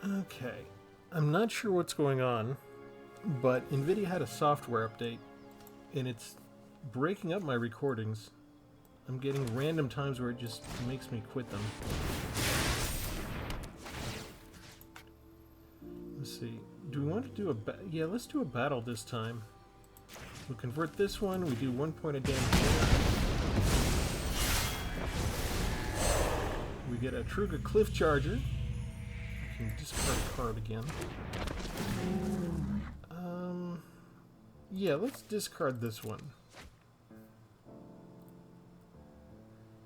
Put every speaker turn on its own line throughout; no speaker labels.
Okay, I'm not sure what's going on, but NVIDIA had a software update, and it's breaking up my recordings. I'm getting random times where it just makes me quit them. Let's see. Do we want to do a yeah, let's do a battle this time. We'll convert this one. We do 1 point of damage there. We get a Truga Cliff Charger. We can discard a card again. Yeah, let's discard this one.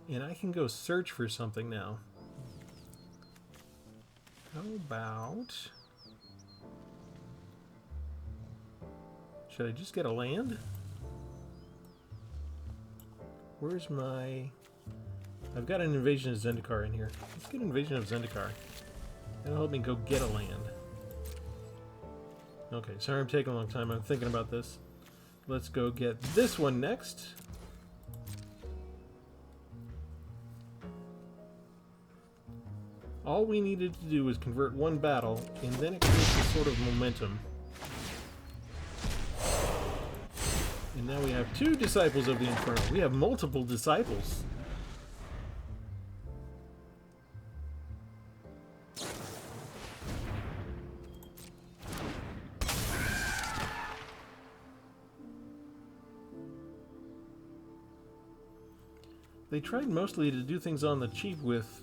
And I can go search for something now. How about... Should I just get a land? Where's my... I've got an Invasion of Zendikar in here. Let's get Invasion of Zendikar. That'll help me go get a land. Okay, sorry I'm taking a long time. I'm thinking about this. Let's go get this one next. All we needed to do was convert one battle, and then it creates a sort of momentum. And now we have 2 Disciples of the Inferno. We have multiple Disciples. They tried mostly to do things on the cheap with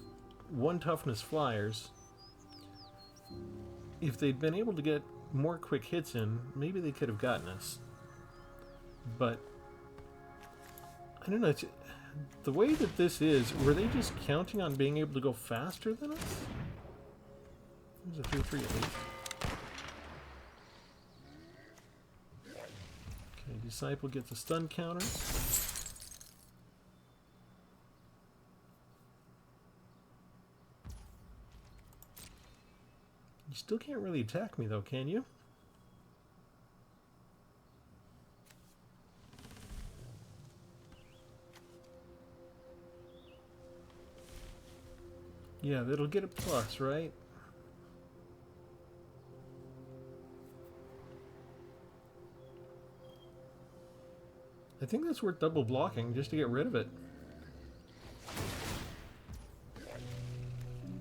1 toughness flyers. If they'd been able to get more quick hits in, maybe they could have gotten us. But I don't know. The way that this is, were they just counting on being able to go faster than us? There's a 3-3 at least. Okay, Disciple gets a stun counter. You still can't really attack me though, can you? Yeah, that'll get a plus, right? I think that's worth double blocking just to get rid of it.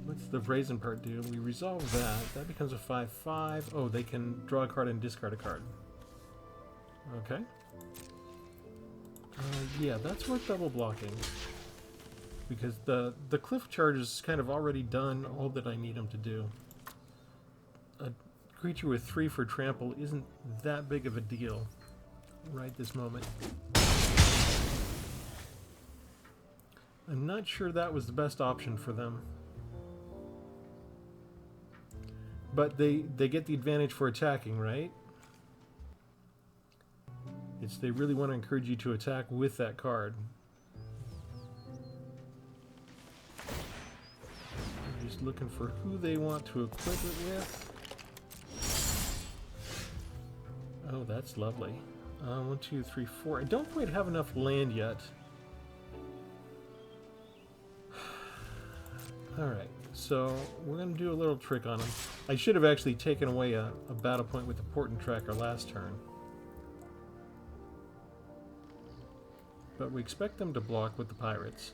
What's the brazen part do? We resolve that. That becomes a 5/5. Oh, they can draw a card and discard a card. Okay. Yeah, that's worth double blocking. Because the cliff charge is kind of already done all that I need them to do. A creature with 3 for trample isn't that big of a deal right this moment. I'm not sure that was the best option for them. But they get the advantage for attacking, right? It's they really want to encourage you to attack with that card. I'm just looking for who they want to equip it with. Oh, that's lovely. 1, 2, 3, 4. I don't quite have enough land yet. Alright, so we're going to do a little trick on them. I should have actually taken away a battle point with the Portent Tracker last turn. But we expect them to block with the pirates.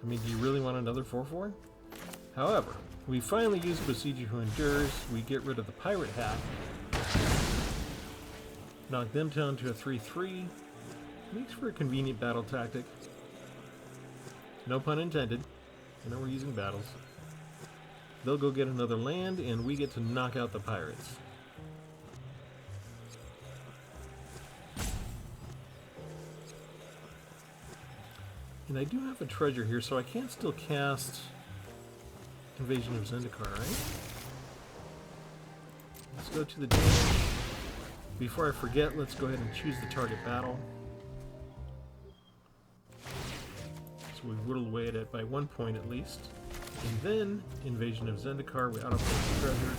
I mean, do you really want another 4/4? However, we finally use Besieger Who Endures. We get rid of the pirate hat. Knock them down to a 3/3. Makes for a convenient battle tactic. No pun intended. I know we're using battles. They'll go get another land, and we get to knock out the pirates. And I do have a treasure here, so I can still cast Invasion of Zendikar, right? Let's go to the damage. Before I forget, let's go ahead and choose the target battle. So we whittle away at it by 1 point at least. And then, Invasion of Zendikar, we autoplay the treasure.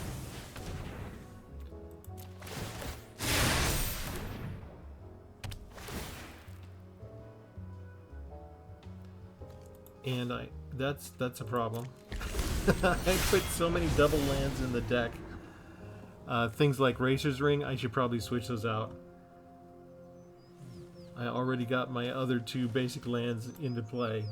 and that's a problem. I put so many double lands in the deck. Things like Racer's Ring, I should probably switch those out. I already got my other 2 basic lands into play.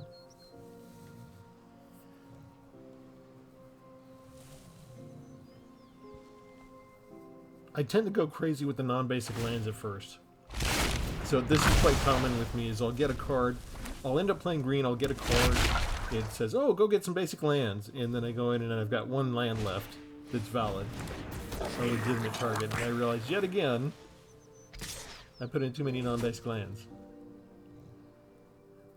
I tend to go crazy with the non-basic lands at first. So this is quite common with me, is I'll get a card, I'll end up playing green, I'll get a card, it says, oh, go get some basic lands, and then I go in and I've got 1 land left that's valid, a legitimate target, and I realize yet again, I put in too many non-basic lands.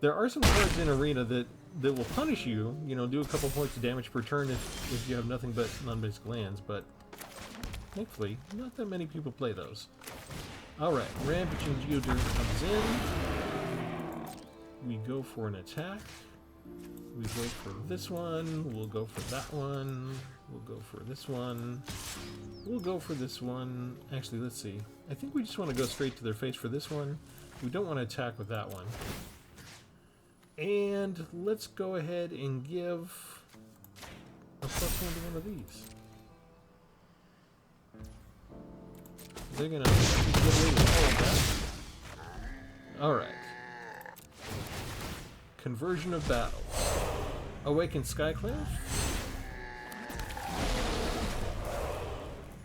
There are some cards in Arena that will punish you, you know, do a couple points of damage per turn if you have nothing but non-basic lands, but thankfully, not that many people play those. Alright, Rampaging Geodude comes in. We go for an attack. We go for this one. We'll go for that one. We'll go for this one. We'll go for this one. Actually, let's see. I think we just want to go straight to their face for this one. We don't want to attack with that one. And let's go ahead and give a +1 to one of these. They're gonna get away with all of that. Alright. Conversion of Battle. Awaken Skyclave.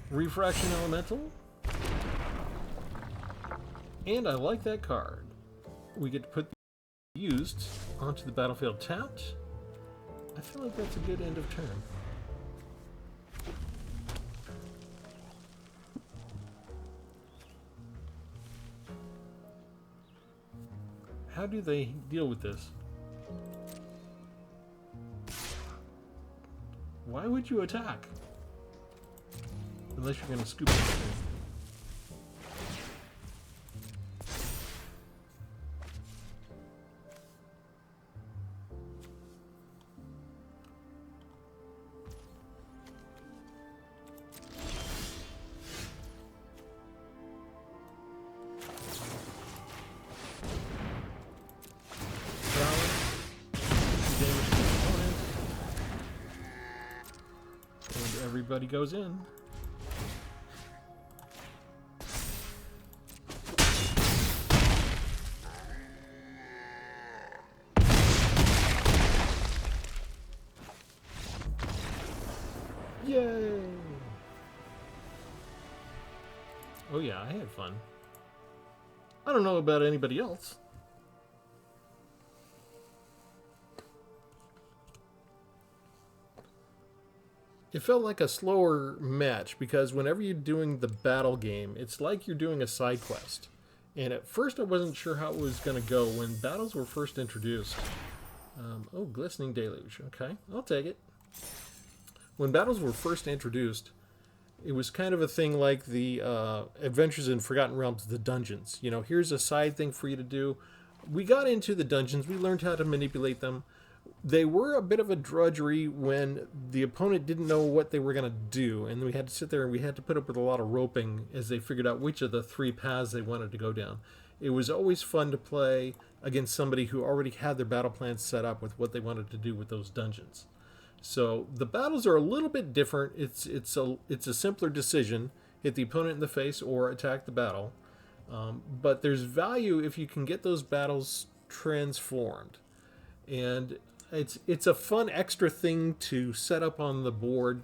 Refraction Elemental. And I like that card. We get to put the used onto the battlefield tapped. I feel like that's a good end of turn. How do they deal with this? Why would you attack? Unless you're going to scoop it. Everybody goes in. Yay! Oh yeah, I had fun. I don't know about anybody else. It felt like a slower match because whenever you're doing the battle game, it's like you're doing a side quest. And at first I wasn't sure how it was going to go when battles were first introduced. Oh, Glistening Deluge. Okay, I'll take it. When battles were first introduced, it was kind of a thing like the Adventures in Forgotten Realms, the dungeons. You know, here's a side thing for you to do. We got into the dungeons. We learned how to manipulate them. They were a bit of a drudgery when the opponent didn't know what they were going to do, and we had to sit there and we had to put up with a lot of roping as they figured out which of the 3 paths they wanted to go down. It was always fun to play against somebody who already had their battle plans set up with what they wanted to do with those dungeons. So the battles are a little bit different. It's a simpler decision: hit the opponent in the face or attack the battle. But there's value if you can get those battles transformed, and it's a fun extra thing to set up on the board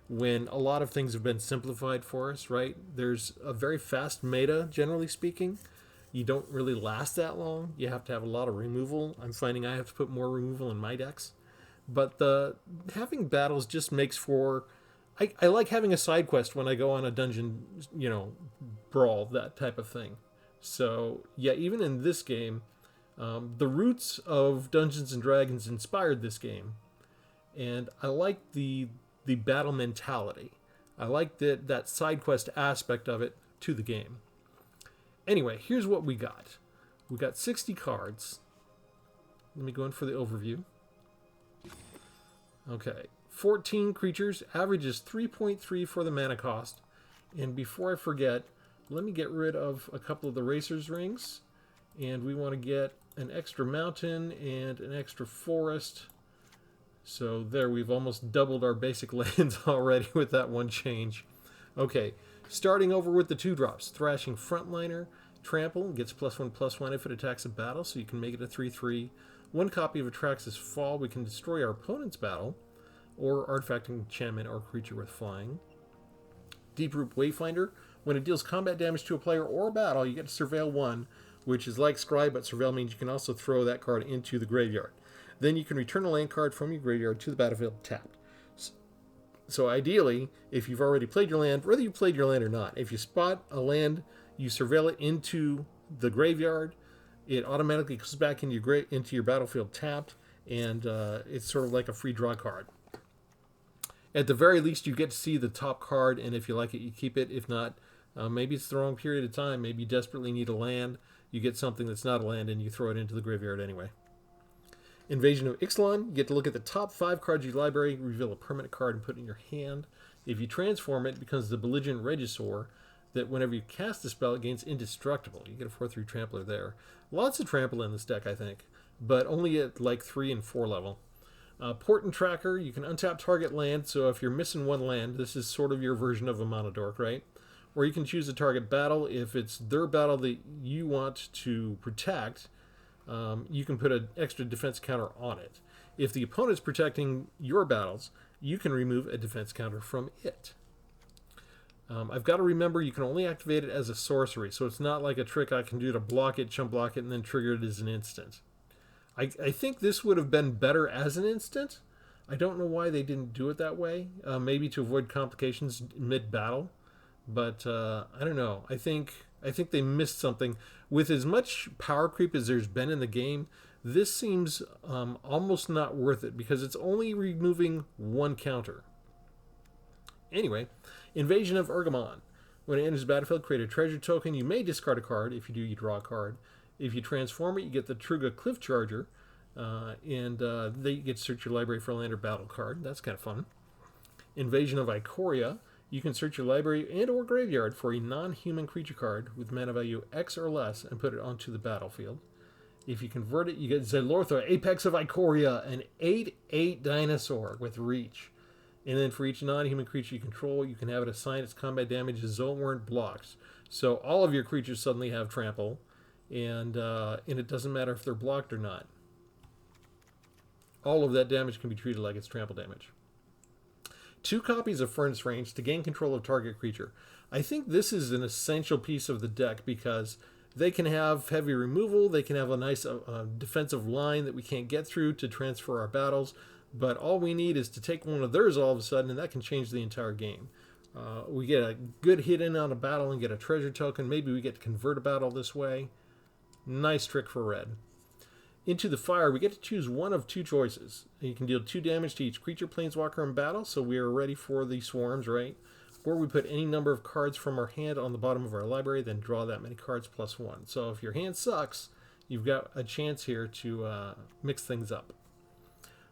when a lot of things have been simplified for us, right? There's a very fast meta, generally speaking. You don't really last that long. You have to have a lot of removal. I'm finding I have to put more removal in my decks. But having battles just makes for... I like having a side quest when I go on a dungeon, you know, brawl, that type of thing. So, yeah, even in this game... the roots of Dungeons and Dragons inspired this game, and I like the battle mentality. I like that side quest aspect of it to the game. Anyway, here's what we got. We got 60 cards. Let me go in for the overview. Okay, 14 creatures, average is 3.3 for the mana cost. And before I forget, let me get rid of a couple of the Racer's Rings. And we want to get an extra mountain and an extra forest. So there, we've almost doubled our basic lands already with that one change. Okay, starting over with the 2-drops. Thrashing Frontliner. Trample gets +1/+1 if it attacks a battle, so you can make it a 3/3. One copy of Atrax's Fall. We can destroy our opponent's battle, or artifact, enchantment, or creature with flying. Deep-Root Wayfinder. When it deals combat damage to a player or a battle, you get to Surveil 1, which is like Scry, but Surveil means you can also throw that card into the graveyard. Then you can return a land card from your graveyard to the battlefield tapped. So ideally, if you've already played your land, whether you played your land or not, if you spot a land, you surveil it into the graveyard, it automatically comes back into your battlefield tapped, and it's sort of like a free draw card. At the very least, you get to see the top card, and if you like it, you keep it. If not, maybe it's the wrong period of time. Maybe you desperately need a land. You get something that's not a land, and you throw it into the graveyard anyway. Invasion of Ixalan. You get to look at the top 5 cards of your library, reveal a permanent card, and put it in your hand. If you transform it, it becomes the Belligerent Regisaur, that whenever you cast the spell, it gains indestructible. You get a 4/3 Trampler there. Lots of Trample in this deck, I think, but only at like 3 and 4 level. Port and Tracker. You can untap target land, so if you're missing one land, this is sort of your version of a Mono Dork, right? Or you can choose a target battle. If it's their battle that you want to protect, you can put an extra defense counter on it. If the opponent's protecting your battles, you can remove a defense counter from it. I've got to remember you can only activate it as a sorcery, so it's not like a trick I can do to block it, chump block it, and then trigger it as an instant. I think this would have been better as an instant. I don't know why they didn't do it that way. Maybe to avoid complications mid-battle, but I don't know. I think they missed something. With as much power creep as there's been in the game, this seems almost not worth it because it's only removing one counter. Anyway, Invasion of Urgamon. When it enters the battlefield, create a treasure token. You may discard a card. If you do, you draw a card. If you transform it, you get the Truga Cliff Charger, and then you get to search your library for a land or battle card. That's kind of fun. Invasion of Ikoria. You can search your library and or graveyard for a non-human creature card with mana value X or less and put it onto the battlefield. If you convert it, you get Zelortha, Apex of Ikoria, an 8/8 dinosaur with reach. And then for each non-human creature you control, you can have it assign its combat damage as though it weren't blocked. So all of your creatures suddenly have trample, and it doesn't matter if they're blocked or not. All of that damage can be treated like it's trample damage. 2 copies of Furnace Range to gain control of target creature. I think this is an essential piece of the deck because they can have heavy removal, they can have a nice defensive line that we can't get through to transfer our battles, but all we need is to take one of theirs all of a sudden, and that can change the entire game. We get a good hit in on a battle and get a treasure token. Maybe we get to convert a battle this way. Nice trick for red. Into the Fire, we get to choose one of 2 choices. You can deal 2 damage to each creature, planeswalker in battle, so we are ready for the swarms, right? Or we put any number of cards from our hand on the bottom of our library, then draw that many cards +1. So if your hand sucks, you've got a chance here to mix things up.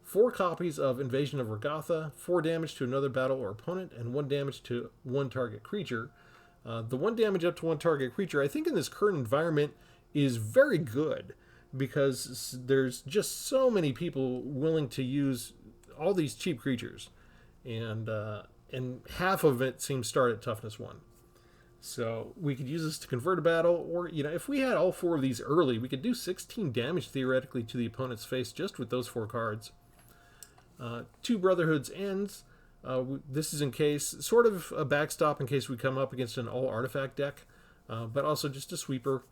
4 copies of Invasion of Regatha, 4 damage to another battle or opponent, and 1 damage to one target creature. The 1 damage up to one target creature, I think in this current environment, is very good because there's just so many people willing to use all these cheap creatures, and half of it seems start at toughness 1. So we could use this to convert a battle, or if we had all 4 of these early, we could do 16 damage theoretically to the opponent's face just with those 4 cards. 2 Brotherhood's Ends. This is in case, sort of a backstop in case we come up against an all artifact deck, but also just a sweeper.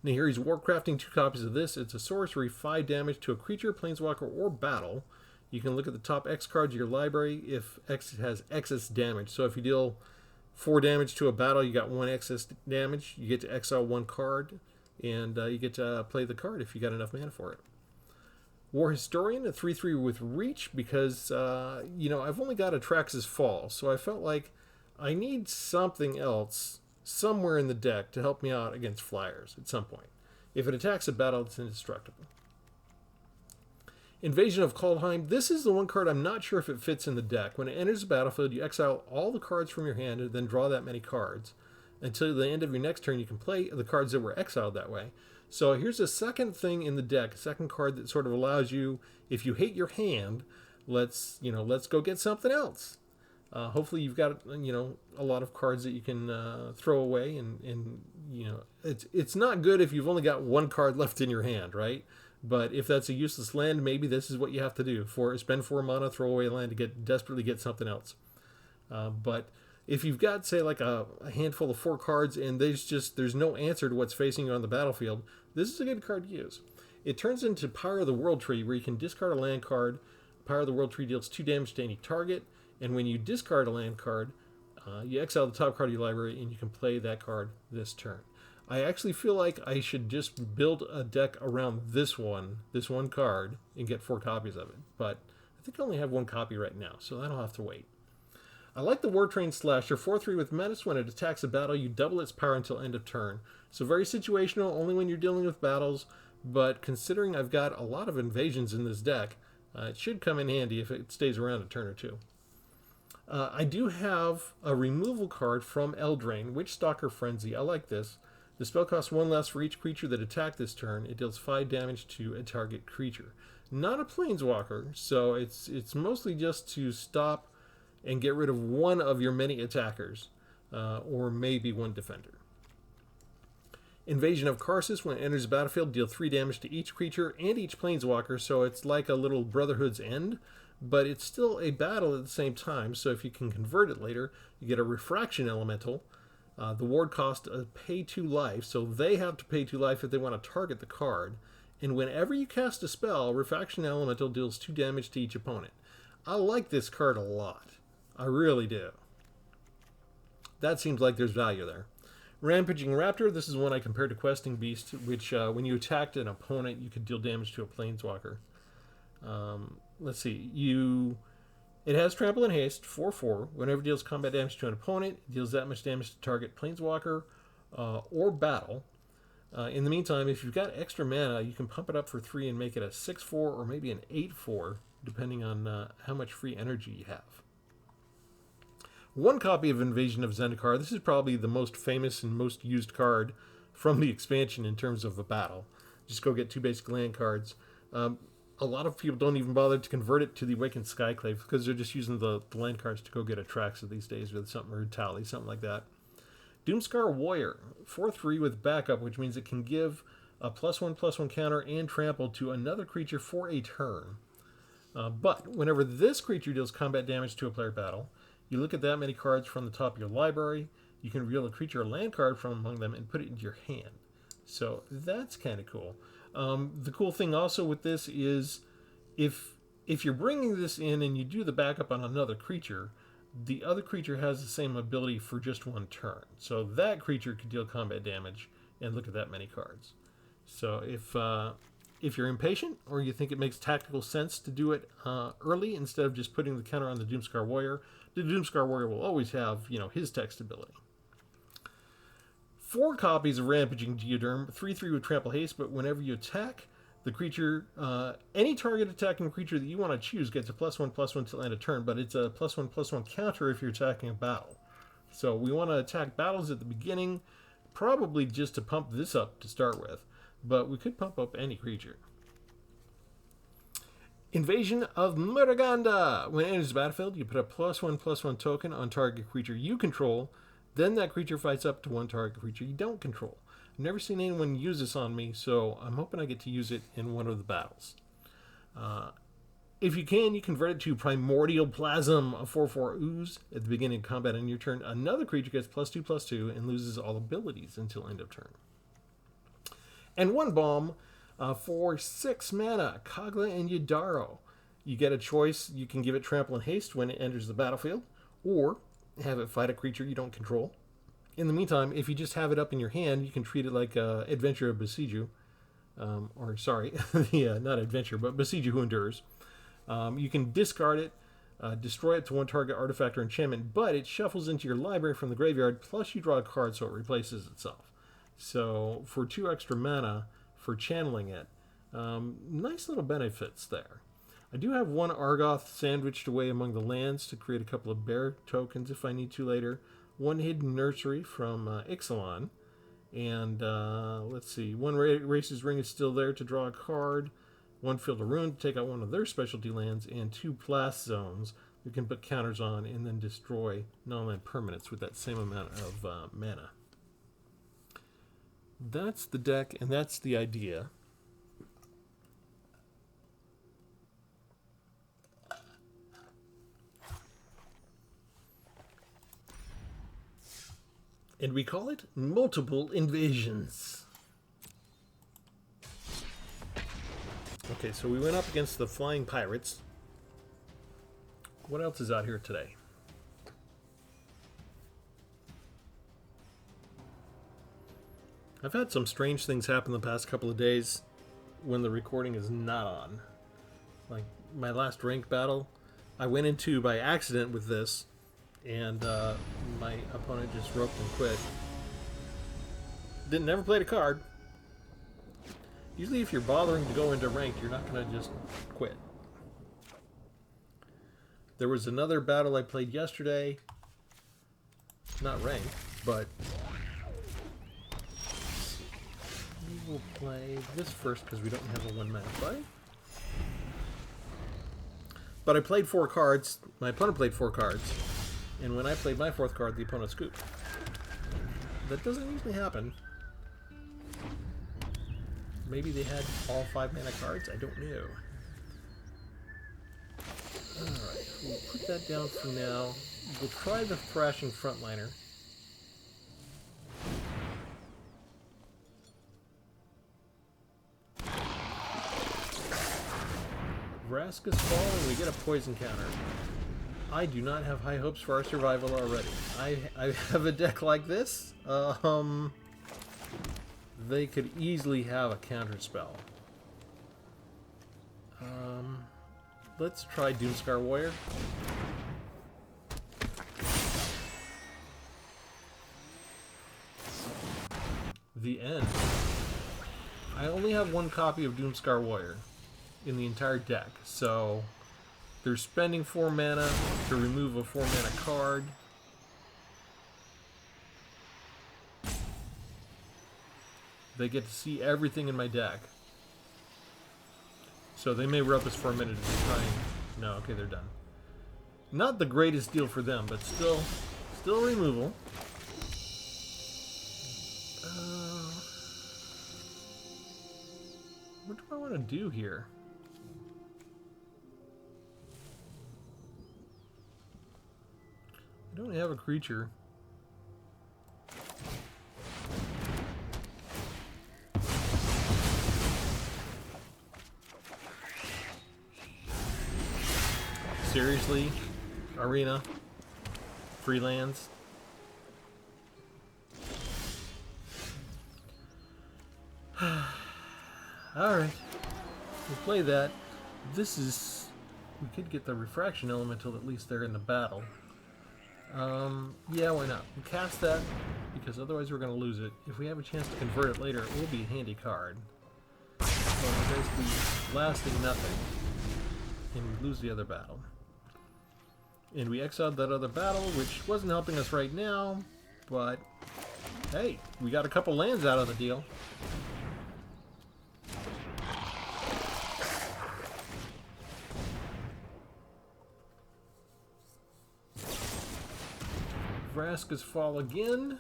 Nahiri's Warcrafting, 2 copies of this. It's a sorcery, 5 damage to a creature, planeswalker, or battle. You can look at the top X cards of your library if X has excess damage. So if you deal 4 damage to a battle, you got 1 excess damage. You get to exile 1 card, and you get to play the card if you got enough mana for it. War Historian, a 3/3 with reach because, I've only got Atrax's Fall, so I felt like I need something else somewhere in the deck to help me out against flyers at some point. If it attacks a battle, it's indestructible. Invasion of Kaldheim. This is the one card I'm not sure if it fits in the deck. When it enters the battlefield, you exile all the cards from your hand and then draw that many cards. Until the end of your next turn, you can play the cards that were exiled that way. So here's a second thing in the deck, a second card that sort of allows you, if you hate your hand, let's go get something else. Hopefully you've got a lot of cards that you can throw away, and it's not good if you've only got one card left in your hand, right? But if that's a useless land, maybe this is what you have to do. Spend 4 mana, throw away a land to desperately get something else. But if you've got, say, like a handful of 4 cards and there's no answer to what's facing you on the battlefield, this is a good card to use. It turns into Power of the World Tree, where you can discard a land card. Power of the World Tree deals 2 damage to any target, and when you discard a land card, you exile the top card of your library, and you can play that card this turn. I actually feel like I should just build a deck around this one card, and get 4 copies of it. But I think I only have 1 copy right now, so that'll have to wait. I like the War Train Slasher, 4/3 with menace. When it attacks a battle, you double its power until end of turn. So very situational, only when you're dealing with battles, but considering I've got a lot of invasions in this deck, it should come in handy if it stays around a turn or 2. I do have a removal card from Eldraine, Witchstalker Frenzy. I like this. The spell costs 1 less for each creature that attacked this turn. It deals 5 damage to a target creature. Not a planeswalker, so it's mostly just to stop and get rid of one of your many attackers, or maybe 1 defender. Invasion of Karsus. When it enters the battlefield, deal 3 damage to each creature and each planeswalker, so it's like a little Brotherhood's End, but it's still a battle at the same time, so if you can convert it later, you get a Refraction Elemental. The ward cost pay 2 life, so they have to pay 2 life if they want to target the card, and whenever you cast a spell, Refraction Elemental deals 2 damage to each opponent. I like this card a lot. I really do. That seems like there's value there. Rampaging Raptor. This is one I compared to Questing Beast, which when you attacked an opponent, you could deal damage to a planeswalker. Let's see. It has Trample and Haste, 4/4. Whenever it deals combat damage to an opponent, it deals that much damage to target planeswalker or battle. In the meantime, if you've got extra mana, you can pump it up for 3 and make it a 6/4 or maybe an 8/4, depending on how much free energy you have. 1 copy of Invasion of Zendikar. This is probably the most famous and most used card from the expansion in terms of a battle. Just go get 2 basic land cards. A lot of people don't even bother to convert it to the Awakened Skyclave because they're just using the land cards to go get Atraxa these days with something, or Tally, something like that. Doomscar Warrior, 4/3 with backup, which means it can give a +1/+1 counter and trample to another creature for a turn. But whenever this creature deals combat damage to a player battle, you look at that many cards from the top of your library, you can reveal a creature or land card from among them and put it into your hand. So that's kind of cool. The cool thing also with this is if you're bringing this in and you do the backup on another creature, the other creature has the same ability for just 1 turn. So that creature could deal combat damage, and look at that many cards. So if you're impatient or you think it makes tactical sense to do it early instead of just putting the counter on the Doomscar Warrior, the Doomscar Warrior will always have, his text ability. 4 copies of Rampaging Geoderm, 3/3 with Trample Haste, but whenever you attack the creature, any target attacking creature that you want to choose gets a +1/+1 till end of turn, but it's a +1/+1 counter if you're attacking a battle. So we want to attack battles at the beginning, probably just to pump this up to start with, but we could pump up any creature. Invasion of Muraganda. When it enters the battlefield, you put a +1/+1 token on target creature you control. Then that creature fights up to 1 target creature you don't control. I've never seen anyone use this on me, so I'm hoping I get to use it in one of the battles. If you can, you convert it to Primordial Plasm, a 4/4 ooze. At the beginning of combat on your turn, another creature gets +2/+2 and loses all abilities until end of turn. And 1 bomb for 6 mana, Kagla and Yadaro. You get a choice. You can give it Trample and Haste when it enters the battlefield, or have it fight a creature you don't control. In the meantime, if you just have it up in your hand, you can treat it like Adventure of Besiju. Not Adventure, but Besiju Who Endures. You can discard it, destroy it to 1 target artifact or enchantment, but it shuffles into your library from the graveyard, plus you draw a card so it replaces itself. So for 2 extra mana for channeling it, nice little benefits there. I do have 1 Argoth sandwiched away among the lands to create a couple of bear tokens if I need to later. one hidden nursery from Ixalan. And let's see, one race's ring is still there to draw a card, one field of ruin to take out one of their specialty lands, and 2 blast zones you can put counters on and then destroy non-land permanents with that same amount of mana. That's the deck, and that's the idea. And we call it multiple invasions. Okay, so we went up against the flying pirates. What else is out here today? I've had some strange things happen the past couple of days when the recording is not on. Like my last ranked battle, I went into by accident with this, and my opponent just roped and quit. Never played a card. Usually if you're bothering to go into ranked, you're not going to just quit. There was another battle I played yesterday. Not ranked, but we will play this first because we don't have a 1-mana fight. But I played 4 cards. My opponent played 4 cards. And when I played my 4th card, the opponent scooped. That doesn't usually happen. Maybe they had all 5 mana cards? I don't know. Alright, we'll put that down for now. We'll try the Thrashing Frontliner. Vraska's Fall, and we get a poison counter. I do not have high hopes for our survival already. I have a deck like this. They could easily have a counter spell. Let's try Doomscar Warrior. The end. I only have 1 copy of Doomscar Warrior in the entire deck, so they're spending 4 mana to remove a 4 mana card. They get to see everything in my deck. So they may rope us for a minute to try and... No, okay, they're done. Not the greatest deal for them, but still removal. What do I want to do here? I don't have a creature. Seriously? Arena? Freelance? Alright. We'll play that. This is... We could get the refraction elemental at least they're in the battle. Yeah, why not? We'll cast that, because otherwise we're going to lose it. If we have a chance to convert it later, it will be a handy card. But we're basically lasting nothing. And we lose the other battle. And we exiled that other battle, which wasn't helping us right now, but hey, we got a couple lands out of the deal. Vraska's Fall again.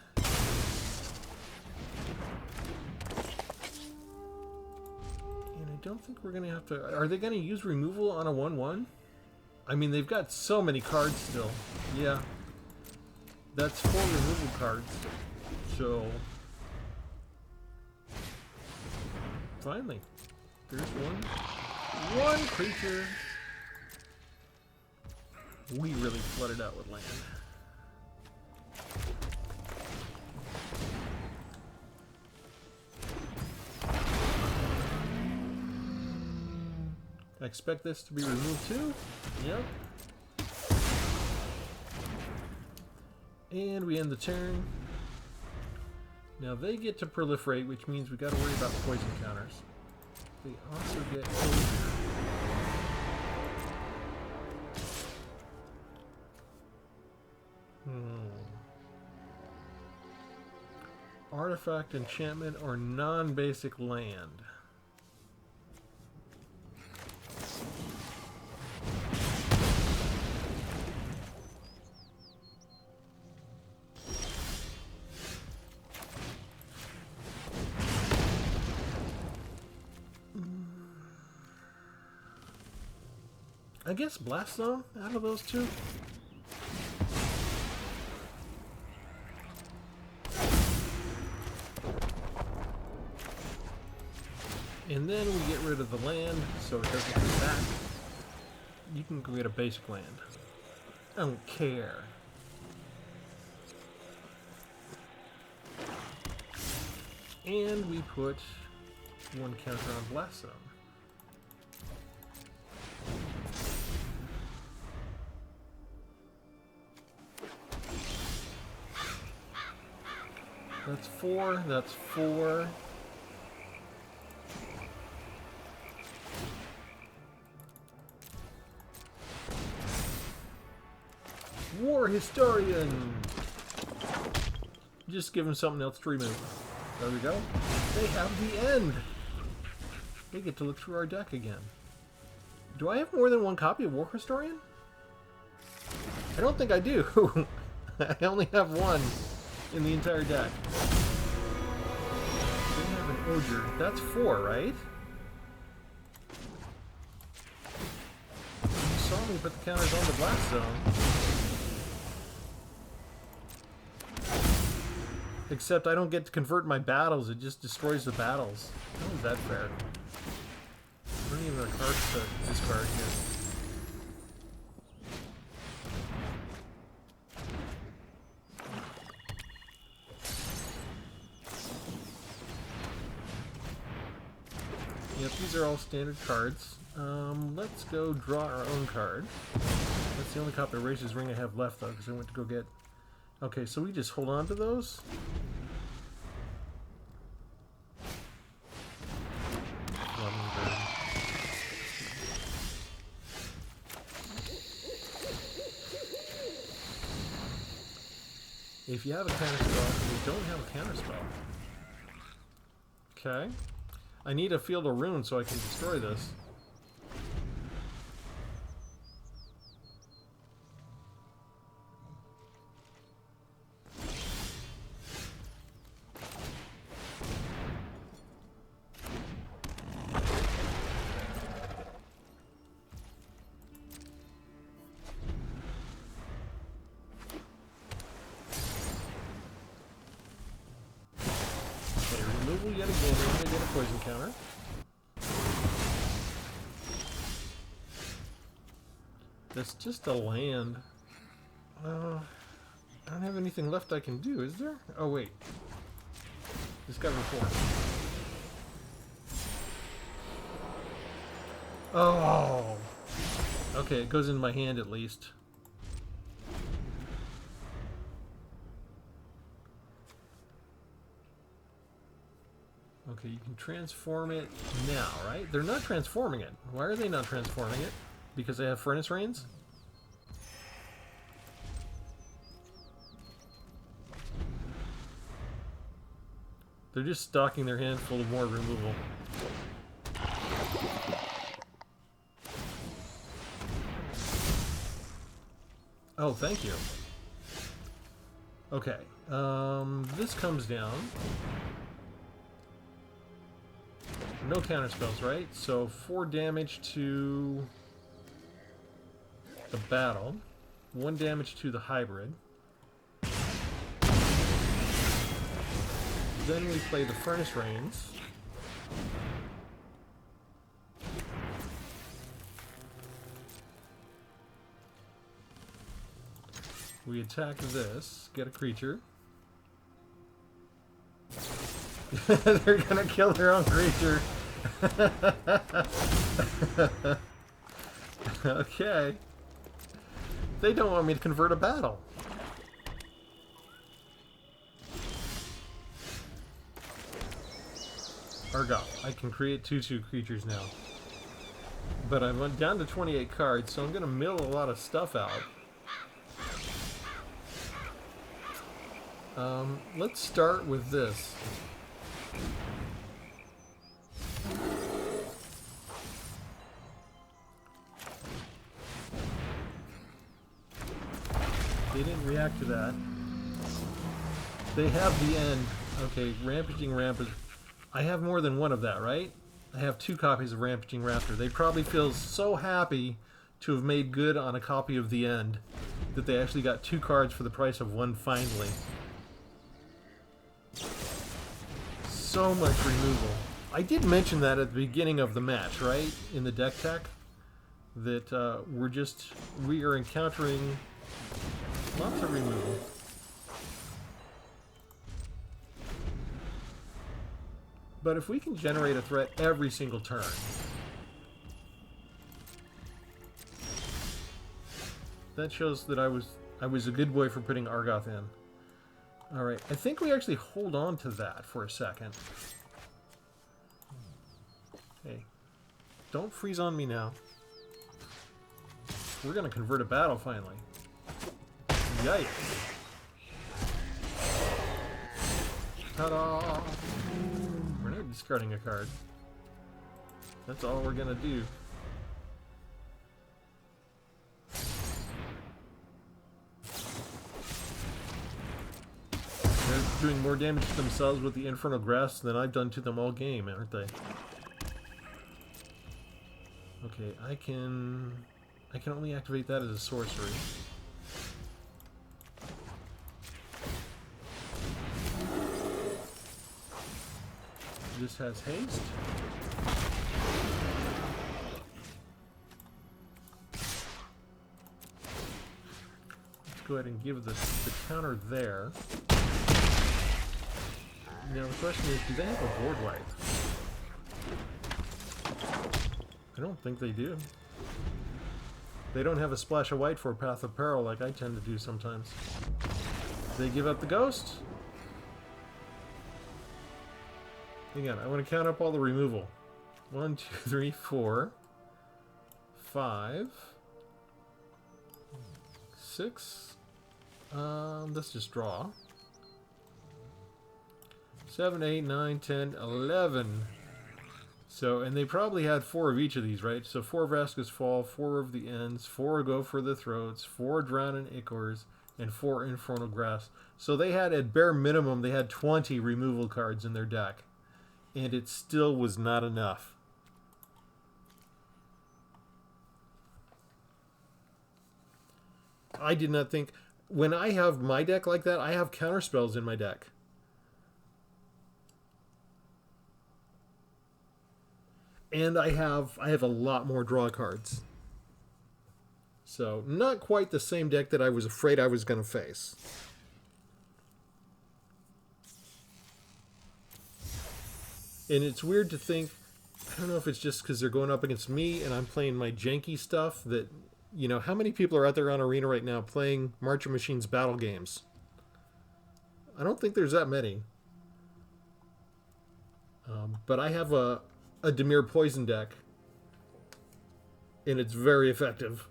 And I don't think we're going to have to... Are they going to use removal on a 1/1? I mean, they've got so many cards still. Yeah. That's 4 removal cards. So... Finally. There's one creature. We really flooded out with land. I expect this to be removed too. Yep. And we end the turn. Now they get to proliferate, which means we got to worry about poison counters. They also get... artifact, enchantment, or non-basic land. I guess Blast Zone out of those two. And then we get rid of the land, so it doesn't come back. You can go get a basic land. I don't care. And we put one counter on Blast Zone. That's 4, that's 4. War Historian! Just give him something else to remove. There we go. They have the end! They get to look through our deck again. Do I have more than one copy of War Historian? I don't think I do. I only have one in the entire deck. They have an Ogre. That's 4, right? You saw me put the counters on the Blast Zone. Except I don't get to convert my battles, it just destroys the battles. How is that fair? I don't even have a card to discard here. Yep, these are all standard cards. Let's go draw our own card. That's the only copy of Race's Ring I have left, though, because I went to go get... Okay, so we just hold on to those. If you have a counter spell, we don't have a counter spell. Okay. I need a Field of Runes so I can destroy this. Removal yet again, we're going to get a poison counter. That's just a land. I don't have anything left I can do, is there? Oh, wait. Discover 4. Oh! Okay, it goes in my hand at least. Okay, you can transform it now, right? They're not transforming it. Why are they not transforming it? Because they have Furnace Rains? They're just stocking their hand full of more removal. Oh, thank you. Okay, this comes down. No counter spells, right? So 4 damage to the battle, 1 damage to the hybrid. Then we play the Furnace Rains. We attack this, get a creature. They're gonna kill their own creature. Okay. They don't want me to convert a battle. Argyle. I can create 2/2 creatures now. But I went down to 28 cards, so I'm gonna mill a lot of stuff out. Let's start with this. They didn't react to that. They have the end. Okay, Rampaging Rampage. I have more than one of that, right? I have 2 copies of Rampaging Raptor. They probably feel so happy to have made good on a copy of the end that they actually got 2 cards for the price of 1 finally. So much removal. I did mention that at the beginning of the match, right? In the deck tech. That we are encountering lots of removal. But if we can generate a threat every single turn, that shows that I was a good boy for putting Argoth in. Alright, I think we actually hold on to that for a second. Hey, don't freeze on me now. We're gonna convert a battle finally. Yikes. Ta-da! We're not discarding a card. That's all we're gonna do. They're doing more damage to themselves with the Infernal Grasp than I've done to them all game, aren't they? Okay, I can only activate that as a sorcery. This has haste. Let's go ahead and give the counter there. Now the question is, do they have a board wipe? I don't think they do. They don't have a splash of white for Path of Peril like I tend to do sometimes. They give up the ghost? Hang on, I want to count up all the removal. 1, 2, 3, 4, 5, 6. Let's just draw. 7, 8, 9, 10, 11. So, and they probably had 4 of each of these, right? So 4 Vraska's Fall, 4 of the Ends, 4 Go for the Throats, 4 Drown in Ichors, and 4 Infernal Grasp. So they had, at bare minimum, they had 20 removal cards in their deck. And it still was not enough. I did not think... When I have my deck like that, I have counterspells in my deck. And I have a lot more draw cards. So, not quite the same deck that I was afraid I was going to face. And it's weird to think, I don't know if it's just because they're going up against me and I'm playing my janky stuff, that, you know, how many people are out there on Arena right now playing March of Machines battle games? I don't think there's that many. But I have a Dimir Poison deck, and it's very effective.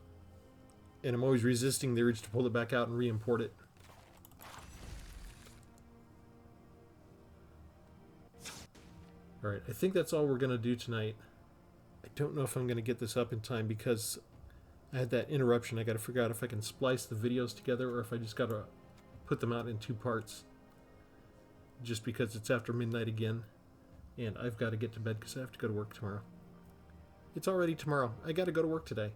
And I'm always resisting the urge to pull it back out and re-import it. Alright, I think that's all we're going to do tonight. I don't know if I'm going to get this up in time because I had that interruption. I got to figure out if I can splice the videos together or if I just got to put them out in 2 parts. Just because it's after midnight again. And I've got to get to bed because I have to go to work tomorrow. It's already tomorrow. I got to go to work today.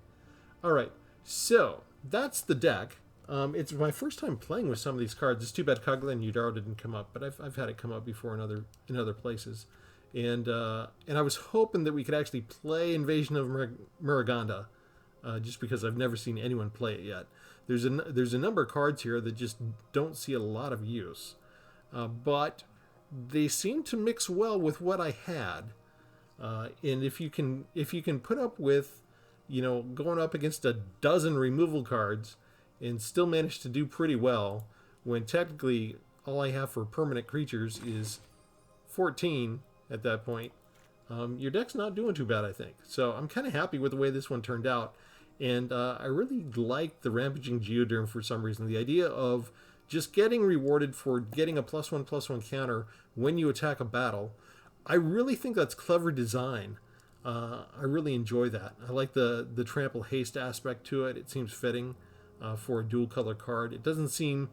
Alright, so that's the deck. It's my first time playing with some of these cards. It's too bad Kagla and Yudaro didn't come up, but I've had it come up before in other places. And I was hoping that we could actually play Invasion of Muraganda, just because I've never seen anyone play it yet. There's a number of cards here that just don't see a lot of use, but they seem to mix well with what I had. And if you can put up with, you know, going up against a dozen removal cards and still manage to do pretty well, when technically all I have for permanent creatures is 14. At that point, your deck's not doing too bad, I think. So I'm kind of happy with the way this one turned out. And I really like the Rampaging Geoderm for some reason. The idea of just getting rewarded for getting a +1/+1 counter when you attack a battle, I really think that's clever design. I really enjoy that. I like the trample haste aspect to it. It seems fitting for a dual color card. It doesn't seem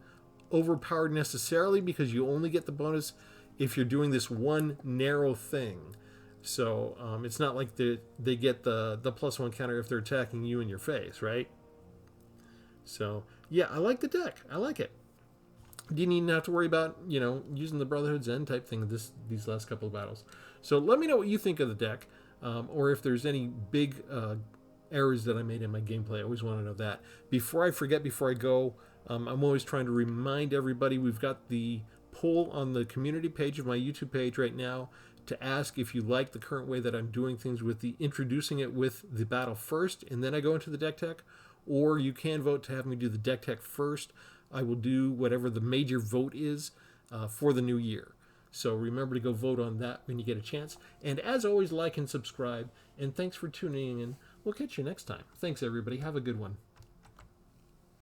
overpowered necessarily because you only get the bonus if you're doing this one narrow thing. So it's not like they get the +1 counter if they're attacking you in your face, right? So yeah, I like the deck. I like it. Didn't even have to worry about, you know, using the Brotherhood's End type thing these last couple of battles. So let me know what you think of the deck, or if there's any big errors that I made in my gameplay. I always want to know that. Before I forget, before I go, I'm always trying to remind everybody we've got the poll on the community page of my YouTube page right now to ask if you like the current way that I'm doing things with the introducing it with the battle first, and then I go into the deck tech, or you can vote to have me do the deck tech first. I will do whatever the major vote is for the new year. So remember to go vote on that when you get a chance. And as always, like and subscribe. And thanks for tuning in. We'll catch you next time. Thanks, everybody. Have a good one.